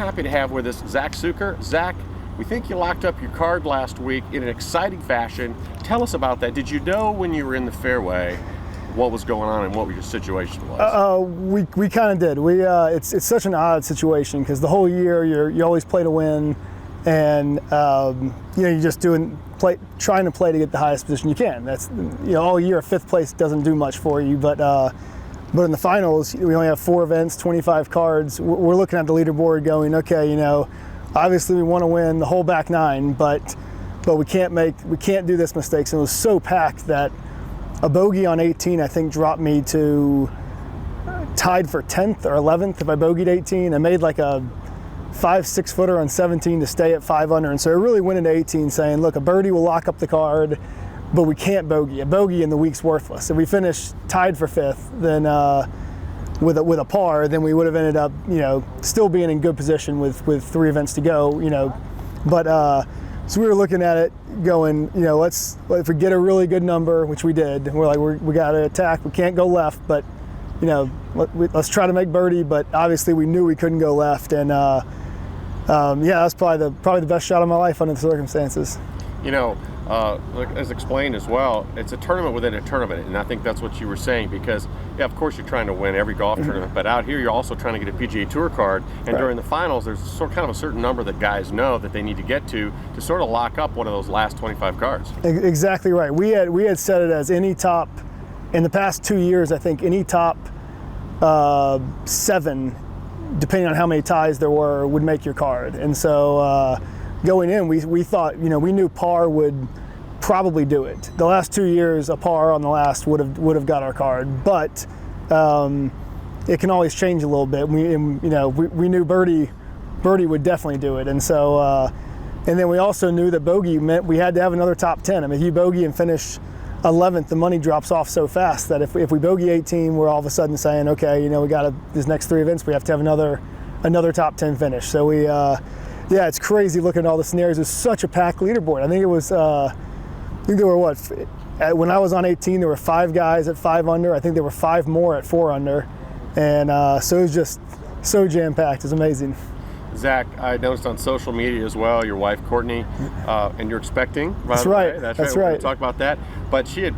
happy to have with us Zack Sucher. Zack, we think you locked up your card last week in an exciting fashion. Tell us about that. Did you know when you were in the fairway what was going on and what your situation was? We kind of did. It's such an odd situation because the whole year you always play to win, and you're just trying to play to get the highest position you can. That's all year 5th place doesn't do much for you, but in the finals we only have 4 events, 25 cards. We're looking at the leaderboard going, okay, obviously we want to win the whole back 9, but we can't do this mistake. And it was so packed that a bogey on 18 I think dropped me to tied for 10th or 11th if I bogeyed 18. I made like a 5-6 footer on 17 to stay at 5 under, and so I really went into 18 saying, look, a birdie will lock up the card, but we can't bogey. A bogey in the week's worthless. If we finish tied for 5th, then with a par, then we would have ended up still being in good position with 3 events to go. But so we were looking at it going, if we get a really good number, which we did, we're like, we got to attack. We can't go left, but let's try to make birdie. But obviously we knew we couldn't go left, and that's probably the best shot of my life under the circumstances. As explained as well, it's a tournament within a tournament, and I think that's what you were saying, because of course you're trying to win every golf tournament, but out here you're also trying to get a PGA Tour card, and right. During the finals there's kind of a certain number that guys know that they need to get to sort of lock up one of those last 25 cards. Exactly right. We had set it as any top, in the past 2 years, I think any top 7, depending on how many ties there were, would make your card. And so going in, we thought, we knew par would probably do it. The last 2 years, a par on the last would have got our card, but it can always change a little bit. We knew birdie would definitely do it, and so and then we also knew that bogey meant we had to have another top 10. I mean, if you bogey and finish 11th, the money drops off so fast that if we bogey 18, we're all of a sudden saying, okay, we got these next 3 events, we have to have another top 10 finish. So we. Yeah, it's crazy looking at all the scenarios. It's such a packed leaderboard. I think it was, there were when I was on 18, there were 5 guys at 5 under. I think there were 5 more at 4 under. And so it was just so jam-packed. It's amazing. Zack, I noticed on social media as well, your wife, Courtney, and you're expecting. That's right. That's right. We're going to talk about that. But she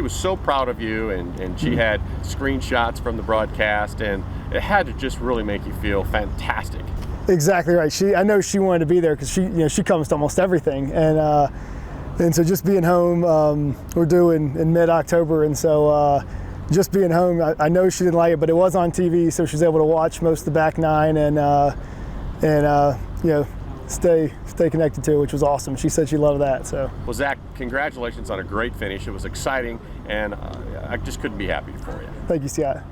was so proud of you, and she had screenshots from the broadcast, and it had to just really make you feel fantastic. Exactly right. I know she wanted to be there because she comes to almost everything, and so just being home, we're due in mid-October, and so just being home, I know she didn't like it, but it was on TV, so she was able to watch most of the back 9 and stay connected to it, which was awesome. She said she loved that. So. Well, Zack, congratulations on a great finish. It was exciting, and I just couldn't be happier for you. Thank you, Scott.